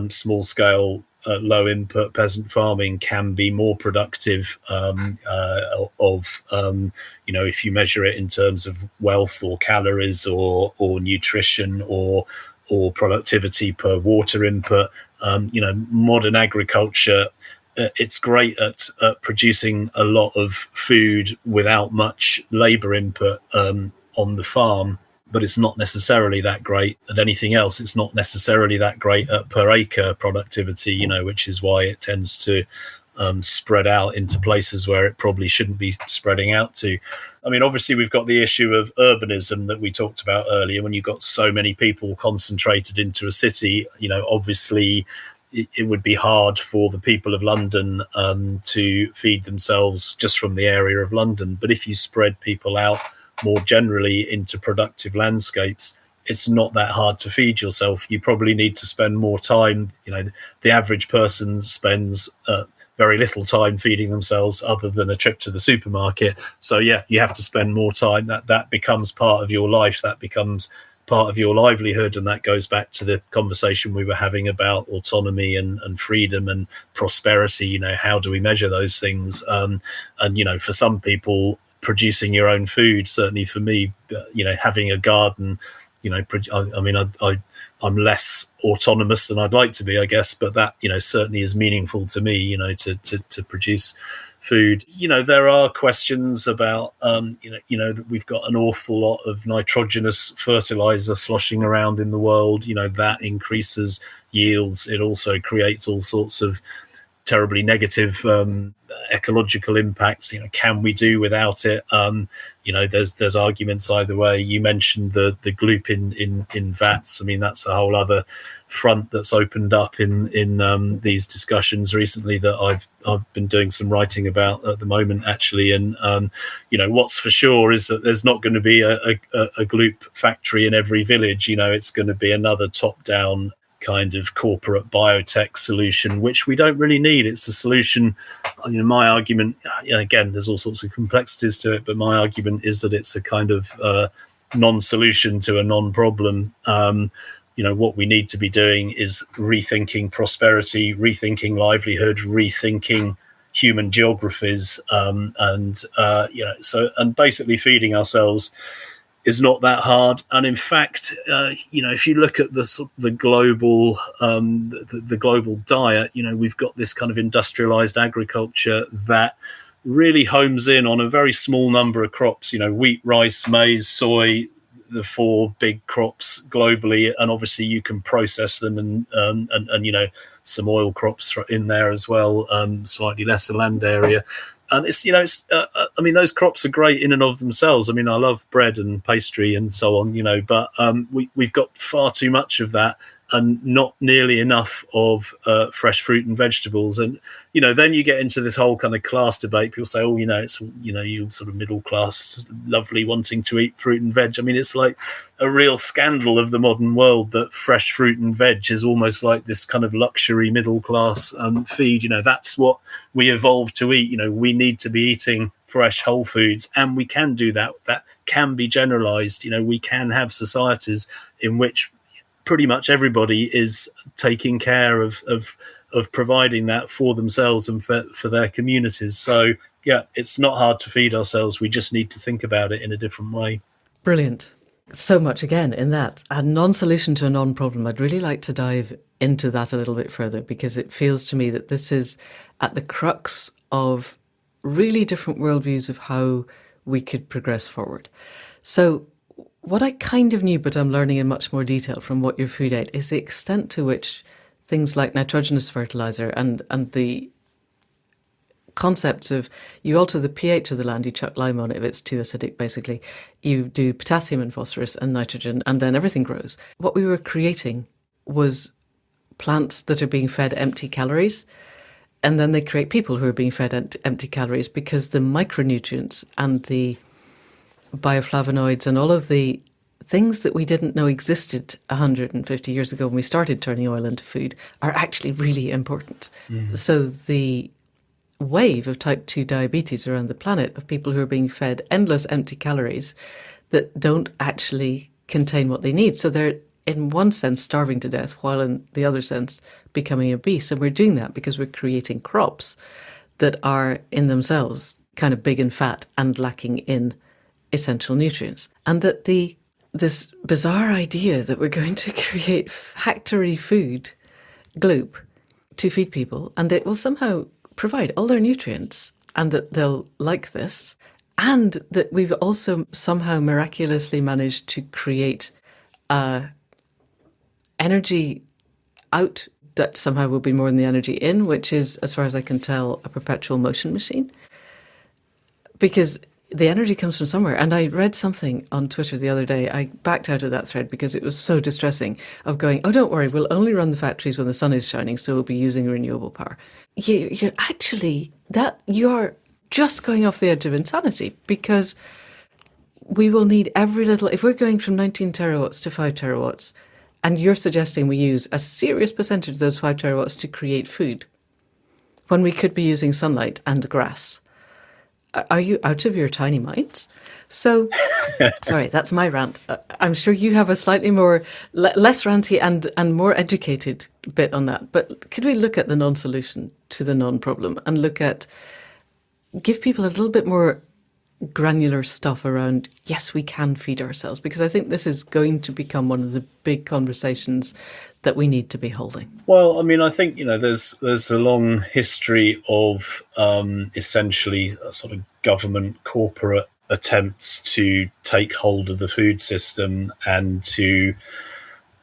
small scale, low input peasant farming can be more productive if you measure it in terms of wealth or calories or nutrition or productivity per water input. Modern agriculture, it's great at producing a lot of food without much labor input on the farm, but it's not necessarily that great at anything else. It's not necessarily that great at per acre productivity, which is why it tends to spread out into places where it probably shouldn't be spreading out to. I mean, obviously, we've got the issue of urbanism that we talked about earlier. When you've got so many people concentrated into a city, obviously it would be hard for the people of London to feed themselves just from the area of London. But if you spread people out more generally into productive landscapes, it's not that hard to feed yourself. You probably need to spend more time. The average person spends very little time feeding themselves other than a trip to the supermarket. So yeah, you have to spend more time. That becomes part of your life. That becomes part of your livelihood. And that goes back to the conversation we were having about autonomy and freedom and prosperity. How do we measure those things? And for some people, producing your own food, certainly for me, having a garden, I'm less autonomous than I'd like to be, I guess, but that, certainly is meaningful to me, to produce food. There are questions about, that we've got an awful lot of nitrogenous fertilizer sloshing around in the world, that increases yields. It also creates all sorts of terribly negative ecological impacts. Can we do without it? There's arguments either way. You mentioned the gloop in vats. I mean, that's a whole other front that's opened up in these discussions recently that I've been doing some writing about at the moment, actually. And what's for sure is that there's not going to be a gloop factory in every village. It's going to be another top-down kind of corporate biotech solution, which we don't really need. It's the solution. My argument, again, there's all sorts of complexities to it, but my argument is that it's a kind of non-solution to a non-problem. What we need to be doing is rethinking prosperity, rethinking livelihood, rethinking human geographies, and basically feeding ourselves is not that hard. And in fact, if you look at the global the global diet, we've got this kind of industrialized agriculture that really homes in on a very small number of crops. Wheat, rice, maize, soy, the four big crops globally, and obviously you can process them and some oil crops in there as well, slightly lesser land area. And it's those crops are great in and of themselves. I mean, I love bread and pastry and so on, but we've got far too much of that and not nearly enough of fresh fruit and vegetables. And, then you get into this whole kind of class debate. People say, it's, you sort of middle class, lovely, wanting to eat fruit and veg. I mean, it's like a real scandal of the modern world that fresh fruit and veg is almost like this kind of luxury middle class feed. That's what we evolved to eat. We need to be eating fresh whole foods, and we can do that. That can be generalized. We can have societies in which pretty much everybody is taking care of providing that for themselves and for their communities. So yeah, it's not hard to feed ourselves. We just need to think about it in a different way. Brilliant. So much again in that. A non-solution to a non-problem. I'd really like to dive into that a little bit further, because it feels to me that this is at the crux of really different worldviews of how we could progress forward. So what I kind of knew, but I'm learning in much more detail from what your food ate, is the extent to which things like nitrogenous fertilizer and the concepts of you alter the pH of the land, you chuck lime on it if it's too acidic, basically. You do potassium and phosphorus and nitrogen, and then everything grows. What we were creating was plants that are being fed empty calories, and then they create people who are being fed empty calories, because the micronutrients and the bioflavonoids and all of the things that we didn't know existed 150 years ago when we started turning oil into food are actually really important. So the wave of type 2 diabetes around the planet, of people who are being fed endless empty calories that don't actually contain what they need. So they're, in one sense, starving to death, while in the other sense, becoming obese. And we're doing that because we're creating crops that are in themselves kind of big and fat and lacking in essential nutrients. And that this bizarre idea that we're going to create factory food, gloop, to feed people, and it will somehow provide all their nutrients, and that they'll like this, and that we've also somehow miraculously managed to create energy out that somehow will be more than the energy in, which is, as far as I can tell, a perpetual motion machine. Because the energy comes from somewhere. And I read something on Twitter the other day. I backed out of that thread because it was so distressing, of going, oh, don't worry, we'll only run the factories when the sun is shining, so we'll be using renewable power. You're actually, you're just going off the edge of insanity, because we will need every little, if we're going from 19 terawatts to 5 terawatts, and you're suggesting we use a serious percentage of those 5 terawatts to create food, when we could be using sunlight and grass. Are you out of your tiny minds? So, sorry, that's my rant. I'm sure you have a slightly more, less ranty and more educated bit on that. But could we look at the non-solution to the non-problem and give people a little bit more granular stuff around, yes, we can feed ourselves, because I think this is going to become one of the big conversations that we need to be holding. Well, I mean, I think, there's a long history of essentially a sort of government corporate attempts to take hold of the food system and to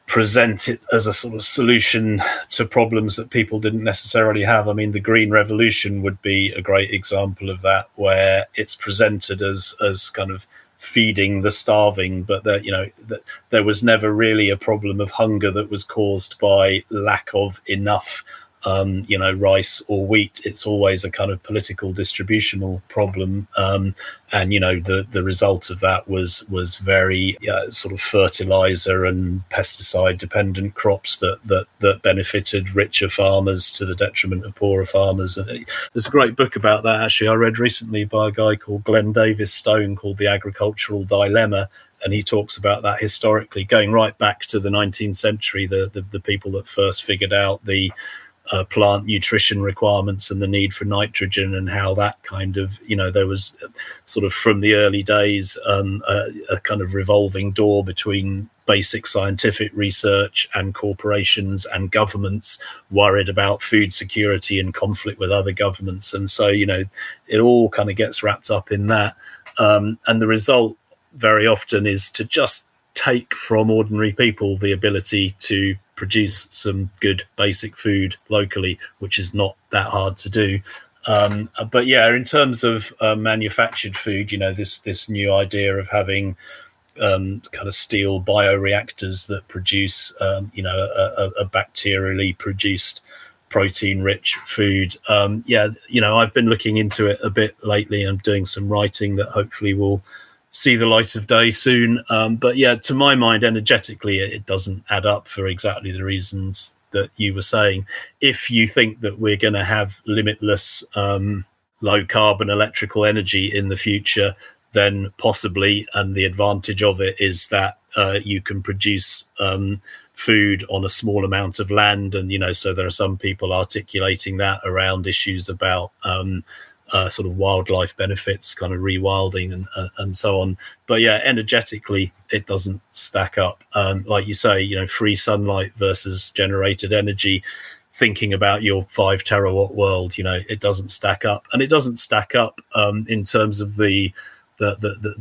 present it as a sort of solution to problems that people didn't necessarily have. I mean, the Green Revolution would be a great example of that, where it's presented as kind of feeding the starving, but that there was never really a problem of hunger that was caused by lack of enough rice or wheat. It's always a kind of political distributional problem, and the result of that was very sort of fertilizer and pesticide dependent crops that benefited richer farmers to the detriment of poorer farmers. And there's a great book about that, actually, I read recently by a guy called Glenn Davis Stone, called The Agricultural Dilemma. And he talks about that historically, going right back to the 19th century, the people that first figured out the plant nutrition requirements and the need for nitrogen, and how that kind of, there was sort of from the early days a kind of revolving door between basic scientific research and corporations and governments worried about food security and conflict with other governments. And so, it all kind of gets wrapped up in that. And the result very often is to just take from ordinary people the ability to produce some good basic food locally, which is not that hard to do. But yeah, in terms of manufactured food, this new idea of having kind of steel bioreactors that produce, a bacterially produced protein-rich food. I've been looking into it a bit lately. I'm doing some writing that hopefully will see the light of day soon. But yeah, to my mind, energetically, it doesn't add up for exactly the reasons that you were saying. If you think that we're going to have limitless low carbon electrical energy in the future, then possibly, and the advantage of it is that you can produce food on a small amount of land. And, so there are some people articulating that around issues about sort of wildlife benefits, kind of rewilding and so on. But yeah, energetically, it doesn't stack up. Like you say, free sunlight versus generated energy, thinking about your 5 terawatt world, it doesn't stack up. And it doesn't stack up in terms of the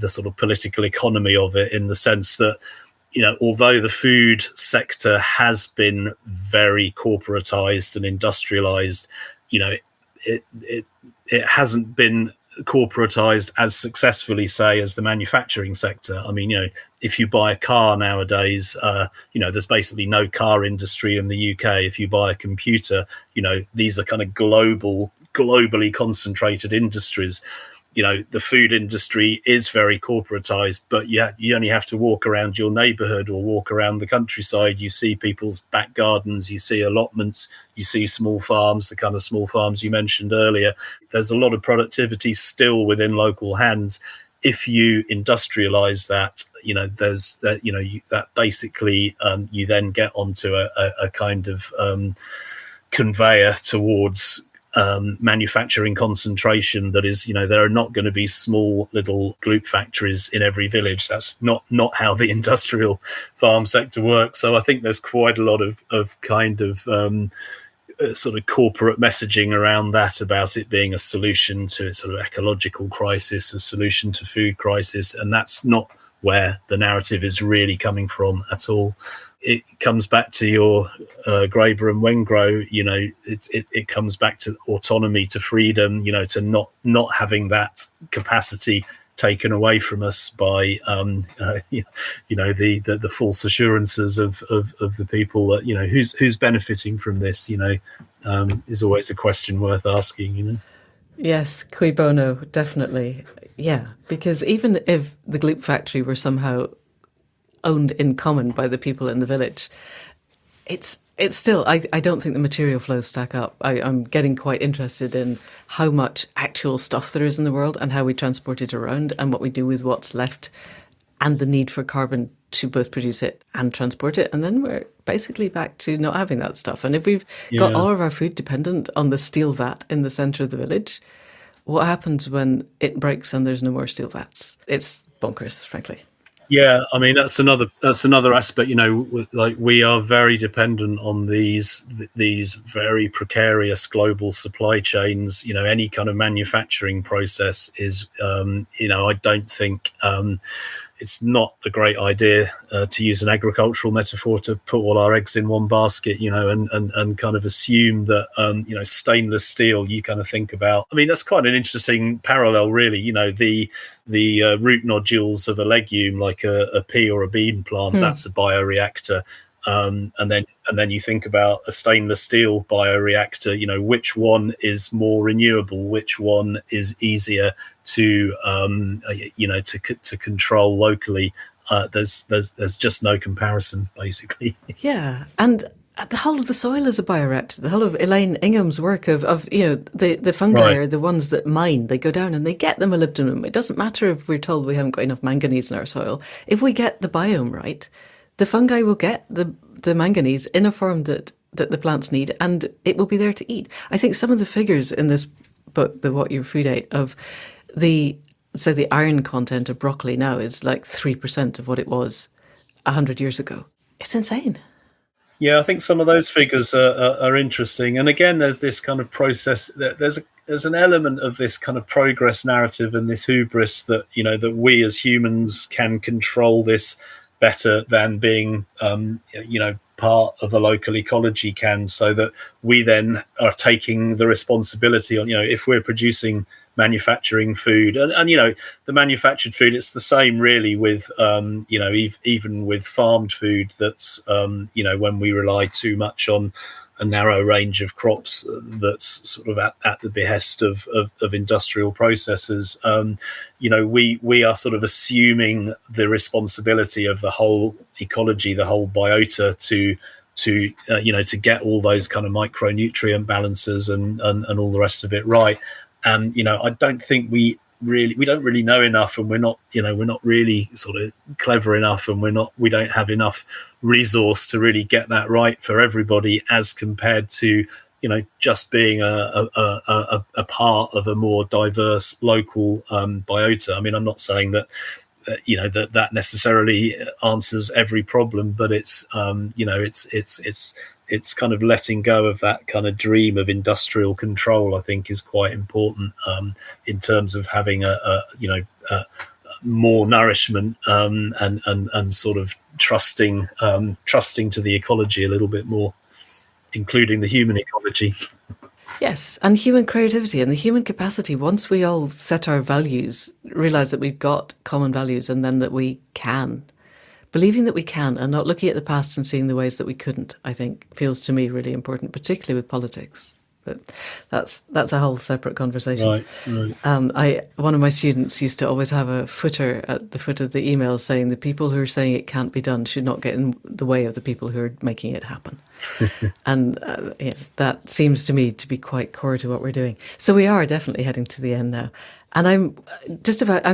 sort of political economy of it, in the sense that, although the food sector has been very corporatized and industrialized, it hasn't been corporatized as successfully, say, as the manufacturing sector. I mean, if you buy a car nowadays, there's basically no car industry in the UK. If you buy a computer, these are kind of globally concentrated industries. the food industry is very corporatized, but yeah, you only have to walk around your neighborhood or walk around the countryside. You see people's back gardens, you see allotments, you see small farms, the kind of small farms you mentioned earlier. There's a lot of productivity still within local hands. If you industrialize that, there's that, that basically you then get onto a kind of conveyor towards manufacturing concentration that is, there are not going to be small little gloop factories in every village. That's not how the industrial farm sector works. So I think there's quite a lot of kind of sort of corporate messaging around that, about it being a solution to sort of ecological crisis, a solution to food crisis, and that's not where the narrative is really coming from at all. It comes back to your Graeber and Wengrow, it comes back to autonomy, to freedom, to not having that capacity taken away from us by the false assurances of the people that who's benefiting from this is always a question worth asking. Yes, cui bono, definitely. Yeah, because even if the gloop factory were somehow owned in common by the people in the village, it's still, I don't think the material flows stack up. I'm getting quite interested in how much actual stuff there is in the world and how we transport it around and what we do with what's left, and the need for carbon to both produce it and transport it. And then we're basically back to not having that stuff. And if we've got all of our food dependent on the steel vat in the centre of the village, what happens when it breaks and there's no more steel vats? It's bonkers, frankly. Yeah, I mean that's another aspect. Like we are very dependent on these very precarious global supply chains. Any kind of manufacturing process is, I don't think it's not a great idea to use an agricultural metaphor to put all our eggs in one basket, and kind of assume that, stainless steel, you kind of think about. I mean, that's quite an interesting parallel, really. The root nodules of a legume, like a pea or a bean plant, that's a bioreactor. And then you think about a stainless steel bioreactor, which one is more renewable, which one is easier to to control locally. There's just no comparison, basically. Yeah, and the whole of the soil is a bioreactor. The whole of Elaine Ingham's work of the fungi are the ones that mine. They go down and they get the molybdenum. It doesn't matter if we're told we haven't got enough manganese in our soil. If we get the biome right, the fungi will get the manganese in a form that the plants need, and it will be there to eat. I think some of the figures in this book, the What Your Food Ate, of the iron content of broccoli now is like 3% of what it was 100 years ago. It's insane. Yeah, I think some of those figures are interesting. And again, there's this kind of process. There's an element of this kind of progress narrative and this hubris that that we as humans can control this better than being part of a local ecology can, so that we then are taking the responsibility on, if we're producing manufacturing food and the manufactured food, it's the same really with even with farmed food, that's when we rely too much on a narrow range of crops that's sort of at the behest of industrial processes. We are sort of assuming the responsibility of the whole ecology, the whole biota, to get all those kind of micronutrient balances and all the rest of it right. And I don't think we don't really know enough, and we're not really sort of clever enough, and we don't have enough resource to really get that right for everybody, as compared to just being a part of a more diverse local biota. I mean, I'm not saying that that necessarily answers every problem, but it's it's kind of letting go of that kind of dream of industrial control, I think, is quite important in terms of having a more nourishment and sort of trusting to the ecology a little bit more, including the human ecology. Yes, and human creativity and the human capacity, once we all set our values, realise that we've got common values, and then that we can. Believing that we can and not looking at the past and seeing the ways that we couldn't, I think, feels to me really important, particularly with politics. But that's a whole separate conversation. Right. One of my students used to always have a footer at the foot of the email saying the people who are saying it can't be done should not get in the way of the people who are making it happen. And that seems to me to be quite core to what we're doing. So we are definitely heading to the end now. And I'm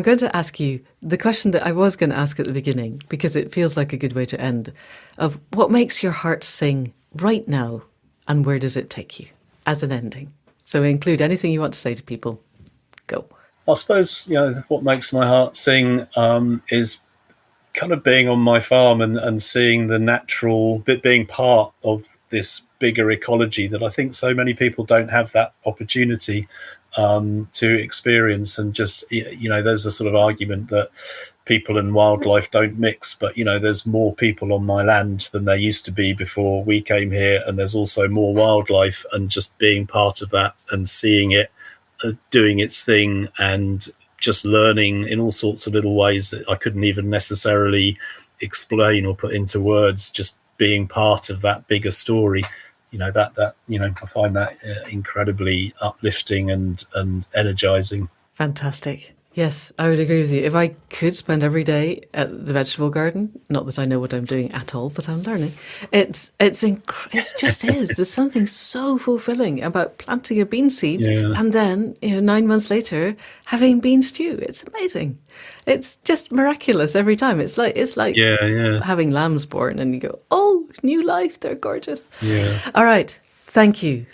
going to ask you the question that I was going to ask at the beginning, because it feels like a good way to end, of what makes your heart sing right now and where does it take you as an ending? So include anything you want to say to people. Go. I suppose, what makes my heart sing is kind of being on my farm and seeing the natural bit, being part of this bigger ecology that I think so many people don't have that opportunity to experience. And just, there's a sort of argument that people and wildlife don't mix, but there's more people on my land than there used to be before we came here, and there's also more wildlife, and just being part of that and seeing it doing its thing and just learning in all sorts of little ways that I couldn't even necessarily explain or put into words, just being part of that bigger story. I find that incredibly uplifting and energizing. Fantastic. Yes, I would agree with you. If I could spend every day at the vegetable garden, not that I know what I'm doing at all, but I'm learning. It just is. There's something so fulfilling about planting a bean seed and then 9 months later having bean stew. It's amazing. It's just miraculous every time. It's like having lambs born, and you go, oh, new life. They're gorgeous. Yeah. All right. Thank you,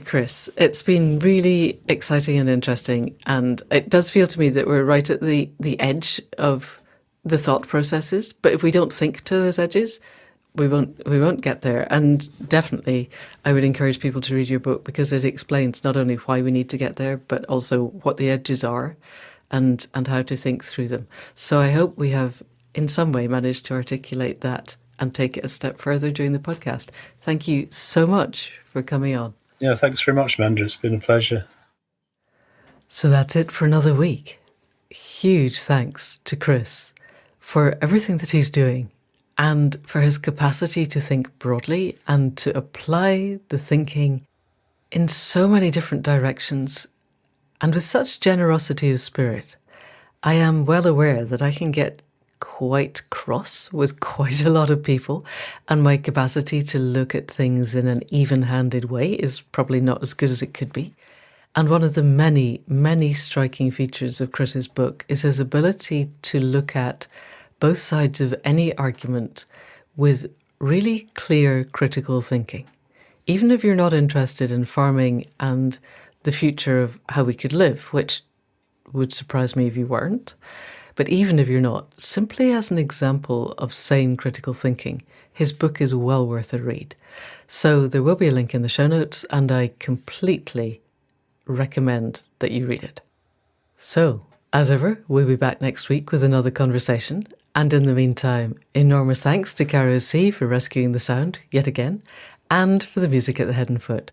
Chris. It's been really exciting and interesting, and it does feel to me that we're right at the edge of the thought processes. But if we don't think to those edges, we won't get there. And definitely, I would encourage people to read your book, because it explains not only why we need to get there, but also what the edges are, and how to think through them. So I hope we have, in some way, managed to articulate that and take it a step further during the podcast. Thank you so much for coming on. Yeah, thanks very much, Amanda. It's been a pleasure. So that's it for another week. Huge thanks to Chris for everything that he's doing, and for his capacity to think broadly and to apply the thinking in so many different directions, and with such generosity of spirit. I am well aware that I can get quite cross with quite a lot of people, and my capacity to look at things in an even-handed way is probably not as good as it could be. And one of the many, many striking features of Chris's book is his ability to look at both sides of any argument with really clear critical thinking. Even if you're not interested in farming and the future of how we could live, which would surprise me if you weren't, but even if you're not, simply as an example of sane critical thinking, his book is well worth a read. So there will be a link in the show notes, and I completely recommend that you read it. So, as ever, we'll be back next week with another conversation. And in the meantime, enormous thanks to Caro C for rescuing the sound yet again, and for the music at the head and foot.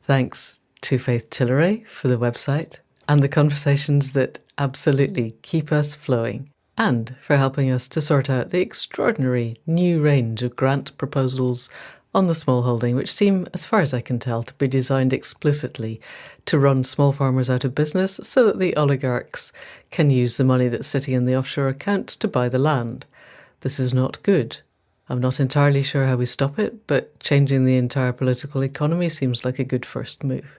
Thanks to Faith Tilleray for the website and the conversations that absolutely keep us flowing, and for helping us to sort out the extraordinary new range of grant proposals on the smallholding, which seem, as far as I can tell, to be designed explicitly to run small farmers out of business so that the oligarchs can use the money that's sitting in the offshore accounts to buy the land. This is not good. I'm not entirely sure how we stop it, but changing the entire political economy seems like a good first move.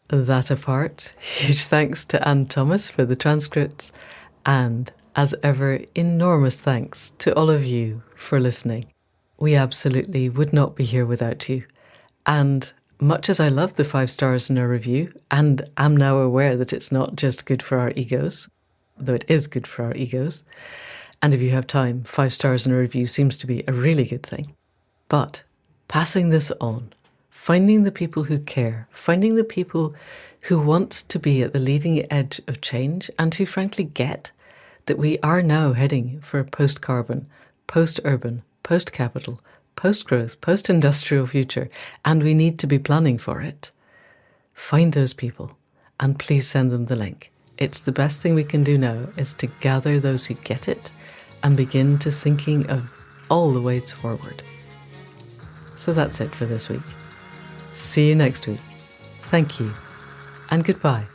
That apart, huge thanks to Anne Thomas for the transcripts, and, as ever, enormous thanks to all of you for listening. We absolutely would not be here without you. And much as I love the 5 stars in our review, and am now aware that it's not just good for our egos, though it is good for our egos, and if you have time, 5 stars in a review seems to be a really good thing. But passing this on, finding the people who care, finding the people who want to be at the leading edge of change, and who frankly get that we are now heading for a post-carbon, post-urban, post-capital, post-growth, post-industrial future, and we need to be planning for it. Find those people, and please send them the link. It's the best thing we can do now, is to gather those who get it and begin to thinking of all the ways forward. So that's it for this week. See you next week. Thank you, and goodbye.